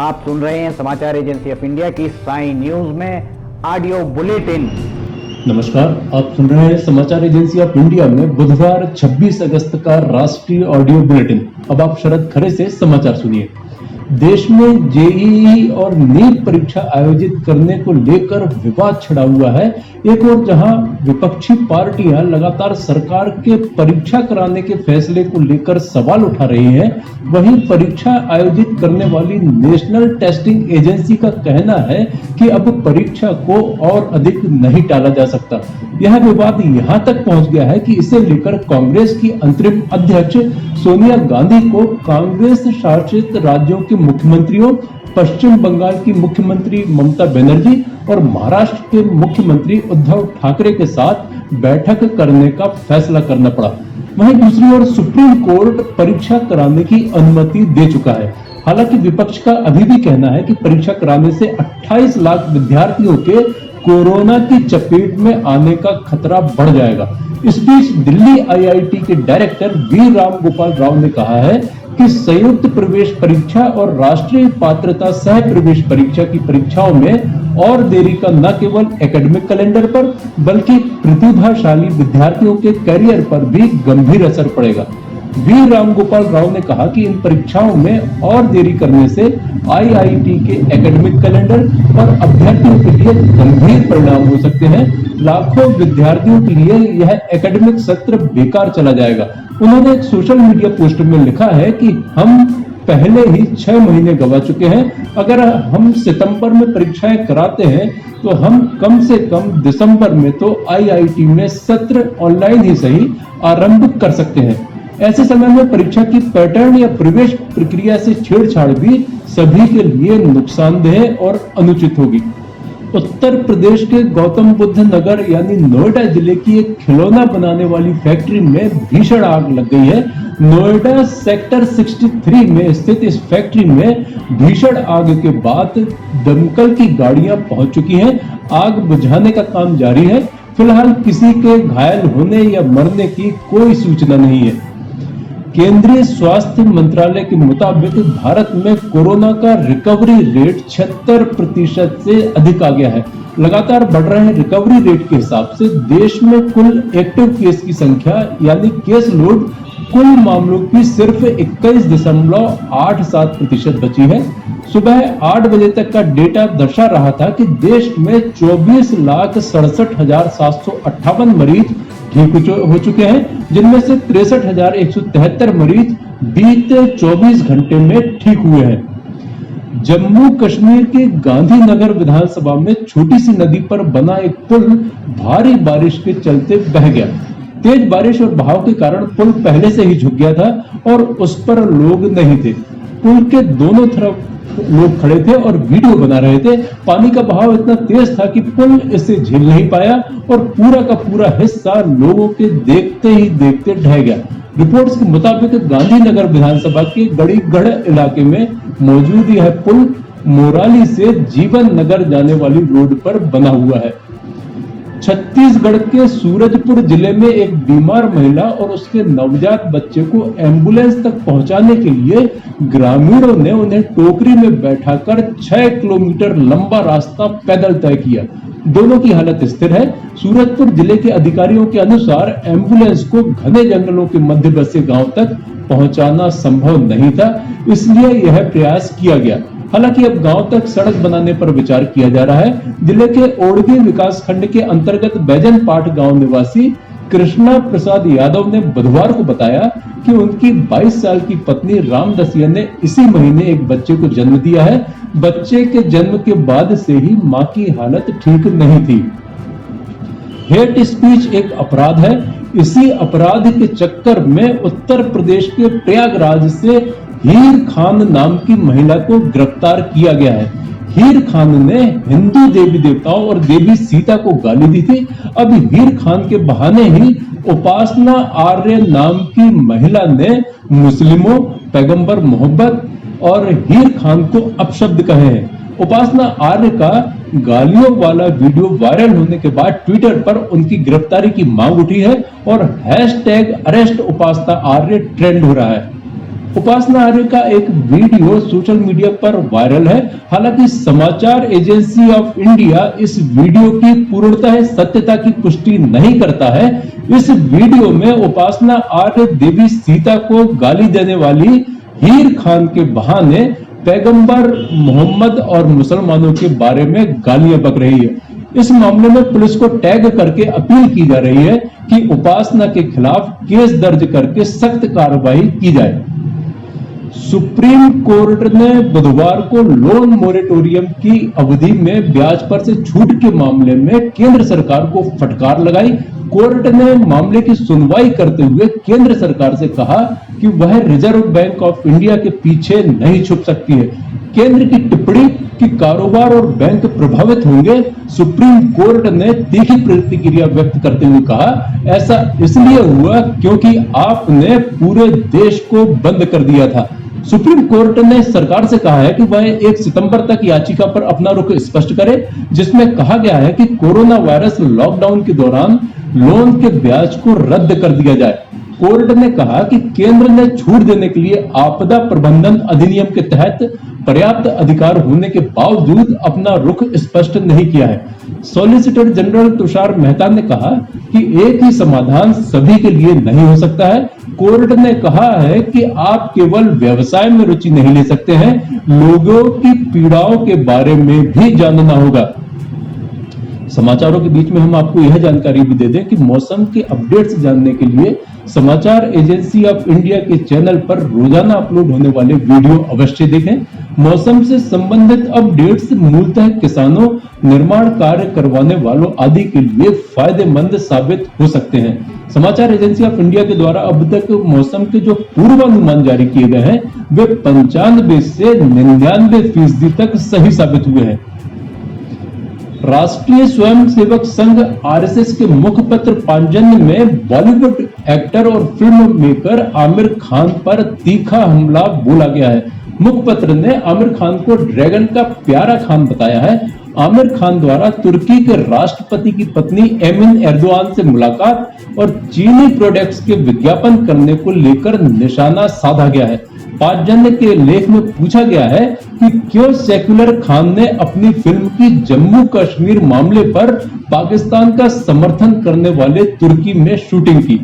आप सुन रहे हैं समाचार एजेंसी ऑफ इंडिया की साई न्यूज में ऑडियो बुलेटिन। नमस्कार, आप सुन रहे हैं समाचार एजेंसी ऑफ इंडिया में बुधवार 26 अगस्त का राष्ट्रीय ऑडियो बुलेटिन। अब आप शरद खरे से समाचार सुनिए। देश में जेईई और नीट परीक्षा आयोजित करने को लेकर विवाद छिड़ा हुआ है। एक और जहां विपक्षी पार्टियां लगातार सरकार के परीक्षा कराने के फैसले को लेकर सवाल उठा रही हैं, वहीं परीक्षा आयोजित करने वाली नेशनल टेस्टिंग एजेंसी का कहना है कि अब परीक्षा को और अधिक नहीं टाला जा सकता। यह विवाद यहां तक पहुंच गया है कि इसे लेकर कांग्रेस की अंतरिम अध्यक्ष सोनिया गांधी को कांग्रेस शासित राज्यों के मुख्यमंत्रियों, पश्चिम बंगाल की मुख्यमंत्री ममता बनर्जी और महाराष्ट्र के मुख्यमंत्री उद्धव ठाकरे के साथ बैठक करने का फैसला करना पड़ा। वहीं दूसरी ओर सुप्रीम कोर्ट परीक्षा कराने की अनुमति दे चुका है। हालांकि विपक्ष का अभी भी कहना है कि परीक्षा कराने से 28 लाख विद्यार्थियों के कोरोना की चपेट में आने का खतरा बढ़ जाएगा। इस बीच दिल्ली आईआईटी के डायरेक्टर वी राम गोपाल राव ने कहा है कि संयुक्त प्रवेश परीक्षा और राष्ट्रीय पात्रता सह प्रवेश परीक्षा की परीक्षाओं में और देरी का न केवल एकेडमिक कैलेंडर पर बल्कि प्रतिभाशाली विद्यार्थियों के करियर पर भी गंभीर असर पड़ेगा। वी राम गोपाल राव ने कहा कि इन परीक्षाओं में और देरी करने से आईआईटी के एकेडमिक कैलेंडर और अभ्यर्थियों के लिए गंभीर परिणाम हो सकते हैं। लाखों विद्यार्थियों के लिए यह एकेडमिक सत्र बेकार चला जाएगा। उन्होंने एक सोशल मीडिया पोस्ट में लिखा है कि हम पहले ही 6 महीने गवा चुके हैं। अगर हम सितंबर में परीक्षाएं कराते हैं तो हम कम से कम दिसंबर में तो आईआईटी में सत्र ऑनलाइन ही सही आरंभ कर सकते हैं। ऐसे समय में परीक्षा की पैटर्न या प्रवेश प्रक्रिया से छेड़छाड़ भी सभी के लिए नुकसानदेह और अनुचित होगी। उत्तर प्रदेश के गौतम बुद्ध नगर यानी नोएडा जिले की एक खिलौना बनाने वाली फैक्ट्री में भीषण आग लग गई है। नोएडा सेक्टर 63 में स्थित इस फैक्ट्री में भीषण आग के बाद दमकल की गाड़ियां पहुंच चुकी हैं। आग बुझाने का काम जारी है। फिलहाल किसी के घायल होने या मरने की कोई सूचना नहीं है। केंद्रीय स्वास्थ्य मंत्रालय के मुताबिक भारत में कोरोना का रिकवरी रेट 76% से अधिक आ गया है। लगातार बढ़ रहे रिकवरी रेट के हिसाब से देश में कुल एक्टिव केस की संख्या यानी केस लोड कुल मामलों की सिर्फ 21.87% बची है। सुबह 8 बजे तक का डेटा दर्शा रहा था कि देश में 24,67,758 मरीज ठीक हो चुके हैं, जिनमें से 63,173 मरीज बीते 24 घंटे में ठीक हुए हैं। जम्मू कश्मीर के गांधीनगर विधानसभा में छोटी सी नदी पर बना एक पुल भारी बारिश के चलते बह गया। तेज बारिश और बहाव के कारण पुल पहले से ही झुक गया था और उस पर लोग नहीं थे। पुल के दोनों तरफ लोग खड़े थे और वीडियो बना रहे थे। पानी का बहाव इतना तेज था कि पुल इसे झेल नहीं पाया और पूरा का पूरा हिस्सा लोगों के देखते ही देखते ढह गया। रिपोर्ट्स के मुताबिक गांधीनगर विधानसभा के गढ़ीगढ़ इलाके में मौजूद यह पुल मोराली से जीवन नगर जाने वाली रोड पर बना हुआ है। छत्तीसगढ़ के सूरजपुर जिले में एक बीमार महिला और उसके नवजात बच्चे को एम्बुलेंस तक पहुंचाने के लिए ग्रामीणों ने उन्हें टोकरी में बैठाकर 6 किलोमीटर लंबा रास्ता पैदल तय किया। दोनों की हालत स्थिर है। सूरजपुर जिले के अधिकारियों के अनुसार एम्बुलेंस को घने जंगलों के मध्य बसे गांव तक पहुंचाना संभव नहीं था, इसलिए यह प्रयास किया गया। हालांकि अब गांव तक सड़क बनाने पर विचार किया जा रहा है। जिले के ओड़गी विकास खंड के अंतर्गत बैजनपाट गांव निवासी कृष्णा प्रसाद यादव ने बुधवार को बताया कि उनकी 22 साल की पत्नी रामदसिया ने इसी महीने एक बच्चे को जन्म दिया है। बच्चे के जन्म के बाद से ही मां की हालत ठीक नहीं थी। हेट स्पीच एक अपराध है। इसी अपराध के चक्कर में उत्तर प्रदेश के प्रयागराज से हीर खान नाम की महिला को गिरफ्तार किया गया है। हीर खान ने हिंदू देवी देवताओं और देवी सीता को गाली दी थी। अब हीर खान के बहाने ही उपासना आर्य नाम की महिला ने मुस्लिमों, पैगंबर मोहब्बत और हीर खान को अपशब्द कहे हैं। उपासना आर्य का गालियों वाला वीडियो वायरल होने के बाद ट्विटर पर उनकी गिरफ्तारी की मांग उठी है और #अरेस्ट उपासना आर्य ट्रेंड हो रहा है। उपासना आर्य का एक वीडियो सोशल मीडिया पर वायरल है। हालांकि समाचार एजेंसी ऑफ इंडिया इस वीडियो की पूर्णतः सत्यता की पुष्टि नहीं करता है। इस वीडियो में उपासना आर्य देवी सीता को गाली देने वाली हीर खान के बहाने पैगंबर मोहम्मद और मुसलमानों के बारे में गालियां बक रही है। इस मामले में पुलिस को टैग करके अपील की जा रही है कि उपासना के खिलाफ केस दर्ज करके सख्त कार्रवाई की जाए। सुप्रीम कोर्ट ने बुधवार को लोन मोरेटोरियम की अवधि में ब्याज पर से छूट के मामले में केंद्र सरकार को फटकार लगाई। कोर्ट ने मामले की सुनवाई करते हुए केंद्र सरकार से कहा कि वह रिजर्व बैंक ऑफ इंडिया के पीछे नहीं छुप सकती है। केंद्र की टिप्पणी कि कारोबार और बैंक प्रभावित होंगे, सुप्रीम कोर्ट ने तीखी प्रतिक्रिया व्यक्त करते हुए कहा, ऐसा इसलिए हुआ क्योंकि आपने पूरे देश को बंद कर दिया था। सुप्रीम कोर्ट ने सरकार से कहा है कि वह 1 सितंबर तक याचिका पर अपना रुख स्पष्ट करे, जिसमें कहा गया है कि कोरोना वायरस लॉकडाउन के दौरान लोन के ब्याज को रद्द कर दिया जाए। कोर्ट ने कहा कि केंद्र ने छूट देने के लिए आपदा प्रबंधन अधिनियम के तहत पर्याप्त अधिकार होने के बावजूद अपना रुख स्पष्ट नहीं किया है। सॉलिसिटर जनरल तुषार मेहता ने कहा कि एक ही समाधान सभी के लिए नहीं हो सकता है। कोर्ट ने कहा है कि आप केवल व्यवसाय में रुचि नहीं ले सकते हैं, लोगों की पीड़ाओं के बारे में भी जानना होगा। समाचारों के बीच में हम आपको यह जानकारी भी दे दें कि मौसम के अपडेट्स जानने के लिए समाचार एजेंसी ऑफ इंडिया के चैनल पर रोजाना अपलोड होने वाले वीडियो अवश्य देखें। मौसम से संबंधित अपडेट्स मूलतः किसानों, निर्माण कार्य करवाने वालों आदि के लिए फायदेमंद साबित हो सकते हैं। समाचार एजेंसी ऑफ इंडिया के द्वारा अब तक मौसम के जो पूर्वानुमान जारी किए गए हैं वे 95 से 99% तक सही साबित हुए हैं। राष्ट्रीय स्वयंसेवक संघ आरएसएस के मुखपत्र पांचजन्य में बॉलीवुड एक्टर और फिल्म मेकर आमिर खान पर तीखा हमला बोला गया है। मुखपत्र ने आमिर खान को ड्रैगन का प्यारा खान बताया है। आमिर खान द्वारा तुर्की के राष्ट्रपति की पत्नी एमिन एर्दोआन से मुलाकात और चीनी प्रोडक्ट्स के विज्ञापन करने को लेकर निशाना साधा गया है। पांचजन्य के लेख में पूछा गया है कि क्यों सेक्युलर खान ने अपनी फिल्म की जम्मू कश्मीर मामले पर पाकिस्तान का समर्थन करने वाले तुर्की में शूटिंग की।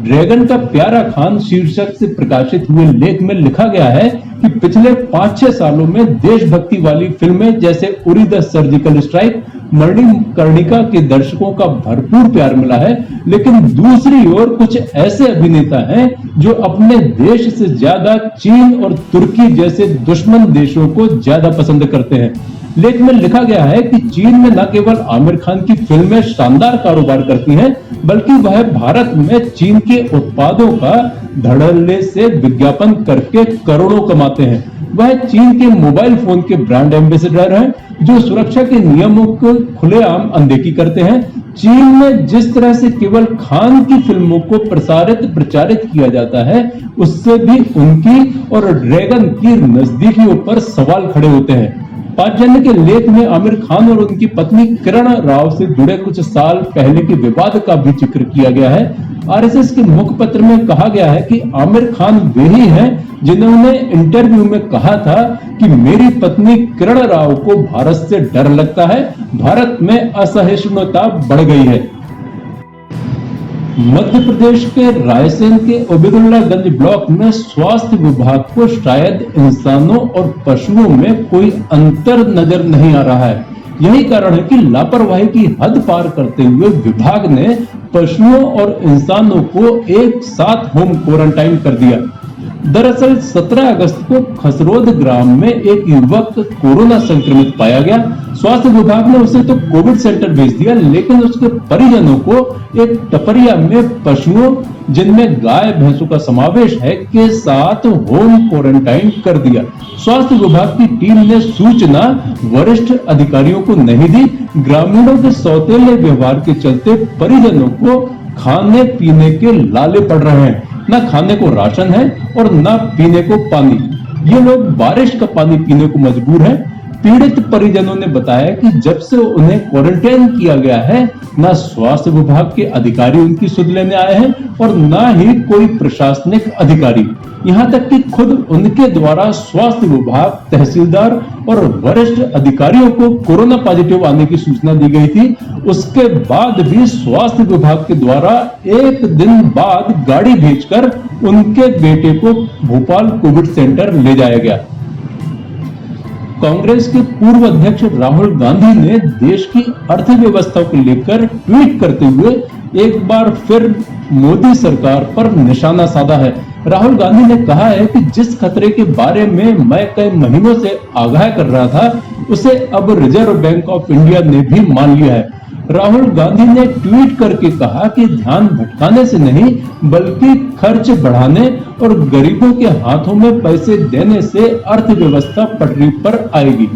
ड्रैगन का प्यारा खान शीर्षक से प्रकाशित हुए लेख में लिखा गया है कि पिछले 5-6 सालों में देशभक्ति वाली फिल्में जैसे Uri the surgical strike, Manikarnika के दर्शकों का भरपूर प्यार मिला है, लेकिन दूसरी ओर कुछ ऐसे अभिनेता हैं जो अपने देश से ज्यादा चीन और तुर्की जैसे दुश्मन देशों को ज्यादा पसंद करते हैं। लेख में लिखा गया है कि चीन में न केवल आमिर खान की फिल्में शानदार कारोबार करती हैं, बल्कि वह भारत में चीन के उत्पादों का धड़ल्ले से विज्ञापन करके करोड़ों कमाते हैं। वह चीन के मोबाइल फोन के ब्रांड एम्बेसडर हैं, जो सुरक्षा के नियमों को खुलेआम अनदेखी करते हैं। चीन में जिस तरह से केवल खान की फिल्मों को प्रचारित किया जाता है, उससे भी उनकी और ड्रैगन की नजदीकियों पर सवाल खड़े होते हैं। पांचजन्य के लेख में आमिर खान और उनकी पत्नी किरण राव से जुड़े कुछ साल पहले के विवाद का भी जिक्र किया गया है। आरएसएस के मुखपत्र में कहा गया है कि आमिर खान वे ही हैं जिन्होंने इंटरव्यू में कहा था कि मेरी पत्नी किरण राव को भारत से डर लगता है, भारत में असहिष्णुता बढ़ गई है। मध्य प्रदेश के रायसेन के ओबेदुल्लागंज ब्लॉक में स्वास्थ्य विभाग को शायद इंसानों और पशुओं में कोई अंतर नजर नहीं आ रहा है। यही कारण है कि लापरवाही की हद पार करते हुए विभाग ने पशुओं और इंसानों को एक साथ होम क्वारंटाइन कर दिया। दरअसल 17 अगस्त को खसरोद ग्राम में एक युवक कोरोना संक्रमित पाया गया। स्वास्थ्य विभाग ने उसे तो कोविड सेंटर भेज दिया, लेकिन उसके परिजनों को एक टपरिया में पशुओं, जिनमें गाय भैंसों का समावेश है, के साथ होम क्वारंटाइन कर दिया। स्वास्थ्य विभाग की टीम ने सूचना वरिष्ठ अधिकारियों को नहीं दी। ग्रामीणों के सौतेले व्यवहार के चलते परिजनों को खाने पीने के लाले पड़ रहे हैं। न खाने को राशन है और न पीने को पानी। ये लोग बारिश का पानी पीने को मजबूर हैं। पीड़ित परिजनों ने बताया कि जब से उन्हें क्वारंटाइन किया गया है, न स्वास्थ्य विभाग के अधिकारी उनकी सुध लेने आए हैं और न ही कोई प्रशासनिक अधिकारी। यहाँ तक कि खुद उनके द्वारा स्वास्थ्य विभाग, तहसीलदार और वरिष्ठ अधिकारियों को कोरोना पॉजिटिव आने की सूचना दी गई थी। उसके बाद भी स्वास्थ्य विभाग के द्वारा एक दिन बाद गाड़ी भेजकर उनके बेटे को भोपाल कोविड सेंटर ले जाया गया। कांग्रेस के पूर्व अध्यक्ष राहुल गांधी ने देश की अर्थव्यवस्था को लेकर ट्वीट करते हुए एक बार फिर मोदी सरकार पर निशाना साधा है। राहुल गांधी ने कहा है कि जिस खतरे के बारे में मैं कई महीनों से आगाह कर रहा था, उसे अब रिजर्व बैंक ऑफ इंडिया ने भी मान लिया है। राहुल गांधी ने ट्वीट करके कहा कि ध्यान भटकाने से नहीं, बल्कि खर्च बढ़ाने और गरीबों के हाथों में पैसे देने से अर्थव्यवस्था पटरी पर आएगी।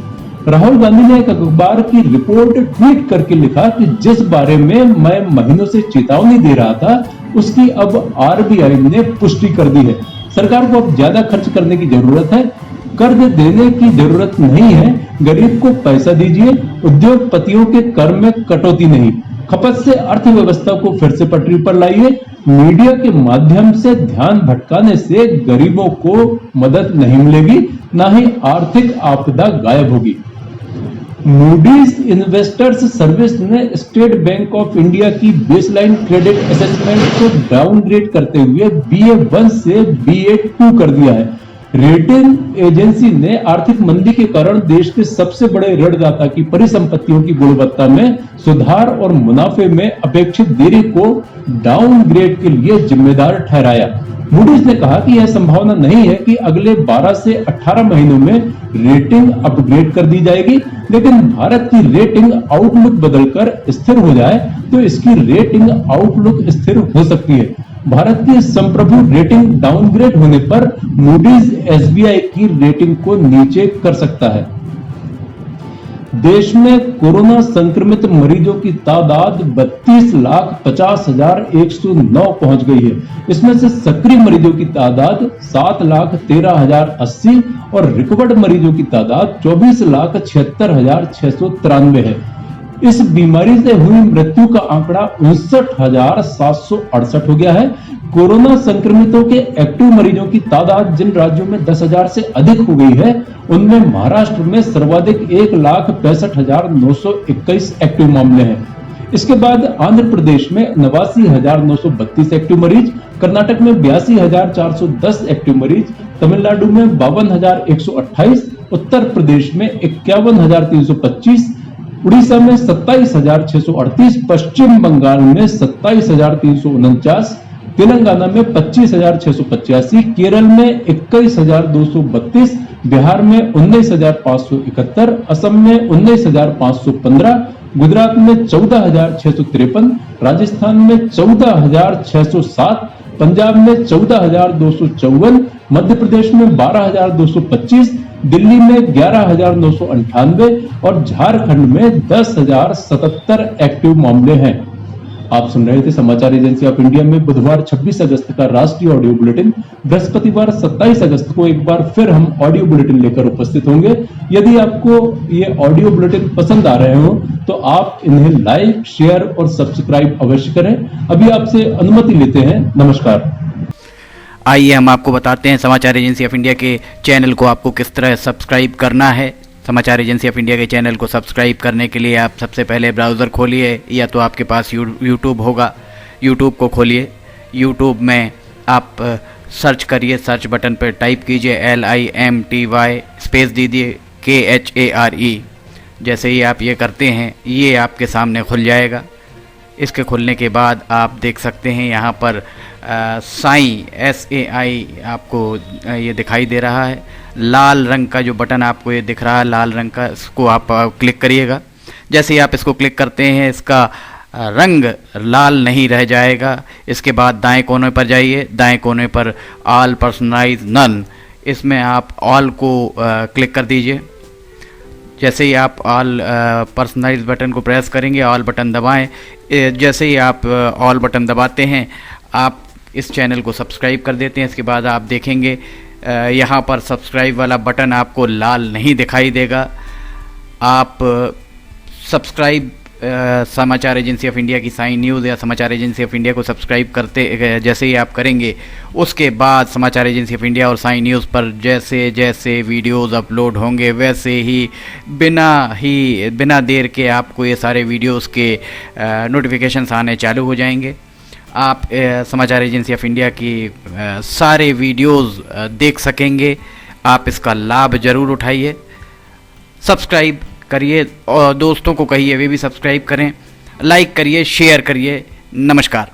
राहुल गांधी ने एक अखबार की रिपोर्ट ट्वीट करके लिखा कि जिस बारे में मैं महीनों से चेतावनी दे रहा था, उसकी अब आरबीआई ने पुष्टि कर दी है। सरकार को अब ज्यादा खर्च करने की जरूरत है, कर्ज देने की जरूरत नहीं है। गरीब को पैसा दीजिए, उद्योगपतियों के कर में कटौती नहीं, खपत से अर्थव्यवस्था को फिर से पटरी पर लाइए। मीडिया के माध्यम से ध्यान भटकाने से गरीबों को मदद नहीं मिलेगी, न ही आर्थिक आपदा गायब होगी। मूडीज इन्वेस्टर्स सर्विस ने स्टेट बैंक ऑफ इंडिया की बेसलाइन क्रेडिट असेसमेंट को डाउनग्रेड करते हुए BA1 से BA2 कर दिया है। रेटिंग एजेंसी ने आर्थिक मंदी के कारण देश के सबसे बड़े ऋणदाता की परिसंपत्तियों की गुणवत्ता में सुधार और मुनाफे में अपेक्षित देरी को डाउनग्रेड के लिए जिम्मेदार ठहराया। मूडीज ने कहा कि यह संभावना नहीं है कि अगले 12 से 18 महीनों में रेटिंग अपग्रेड कर दी जाएगी, लेकिन भारत की रेटिंग आउटलुक बदलकर स्थिर हो जाए तो इसकी रेटिंग आउटलुक स्थिर हो सकती है। भारत की संप्रभु रेटिंग डाउनग्रेड होने पर मूडीज SBI की रेटिंग को नीचे कर सकता है। देश में कोरोना संक्रमित मरीजों की तादाद 32,50,109 पहुंच गई है। इसमें से सक्रिय मरीजों की तादाद 7,13,080 और रिकवर्ड मरीजों की तादाद 24,76,693 है। इस बीमारी से हुई मृत्यु का आंकड़ा 59,768 हो गया है। कोरोना संक्रमितों के एक्टिव मरीजों की तादाद जिन राज्यों में 10,000 से अधिक हो गई है, उनमें महाराष्ट्र में सर्वाधिक 1,65,921 एक्टिव मामले हैं। इसके बाद आंध्र प्रदेश में 89,932 एक्टिव मरीज, कर्नाटक में 82,410 एक्टिव मरीज, तमिलनाडु में 52,128, उत्तर प्रदेश में 51,325, उड़ीसा में 27,638, पश्चिम बंगाल में 27,349, तेलंगाना में 25,685, केरल में 21,232, बिहार में 19,571, असम में 19,515, गुजरात में 14,653, राजस्थान में 14,607, पंजाब में 14,254, मध्य प्रदेश में 12,225, दिल्ली में 11,998 और झारखंड में 10,077 एक्टिव मामले हैं। आप सुन रहे थे समाचार एजेंसी ऑफ इंडिया में बुधवार 26 अगस्त का राष्ट्रीय ऑडियो बुलेटिन। बृहस्पतिवार 27 अगस्त को एक बार फिर हम ऑडियो बुलेटिन लेकर उपस्थित होंगे। यदि आपको ये ऑडियो बुलेटिन पसंद आ रहे हो तो आप इन्हें लाइक, शेयर और सब्सक्राइब अवश्य करें। अभी आपसे अनुमति लेते हैं। नमस्कार। आइए हम आपको बताते हैं समाचार एजेंसी ऑफ इंडिया के चैनल को आपको किस तरह सब्सक्राइब करना है। समाचार एजेंसी ऑफ इंडिया के चैनल को सब्सक्राइब करने के लिए आप सबसे पहले ब्राउज़र खोलिए, या तो आपके पास यूट्यूब होगा, यूट्यूब को खोलिए। यूट्यूब में आप सर्च करिए, सर्च बटन पर टाइप कीजिए LIMTY स्पेस दीजिए KHARE। जैसे ही आप ये करते हैं, ये आपके सामने खुल जाएगा। इसके खुलने के बाद आप देख सकते हैं यहाँ पर साई SAI आपको ये दिखाई दे रहा है। लाल रंग का जो बटन आपको ये दिख रहा है, लाल रंग का, इसको आप क्लिक करिएगा। जैसे ही आप इसको क्लिक करते हैं, इसका रंग लाल नहीं रह जाएगा। इसके बाद दाएं कोने पर जाइए, दाएं कोने पर ऑल पर्सनलाइज नन, इसमें आप ऑल को क्लिक कर दीजिए। जैसे ही आप ऑल पर्सनलाइज बटन को प्रेस करेंगे, ऑल बटन दबाएं। जैसे ही आप ऑल बटन दबाते हैं, आप इस चैनल को सब्सक्राइब कर देते हैं। इसके बाद आप देखेंगे यहाँ पर सब्सक्राइब वाला बटन आपको लाल नहीं दिखाई देगा। आप सब्सक्राइब समाचार एजेंसी ऑफ इंडिया की साइन न्यूज़ या समाचार एजेंसी ऑफ इंडिया को सब्सक्राइब करते जैसे ही आप करेंगे, उसके बाद समाचार एजेंसी ऑफ इंडिया और साइन न्यूज़ पर जैसे जैसे वीडियोस अपलोड होंगे वैसे ही बिना देर के आपको ये सारे वीडियोस के नोटिफिकेशंस आने चालू हो जाएंगे। आप समाचार एजेंसी ऑफ इंडिया की सारे वीडियोस देख सकेंगे। आप इसका लाभ ज़रूर उठाइए, सब्सक्राइब करिए और दोस्तों को कहिए वे भी सब्सक्राइब करें, लाइक करिए, शेयर करिए। नमस्कार।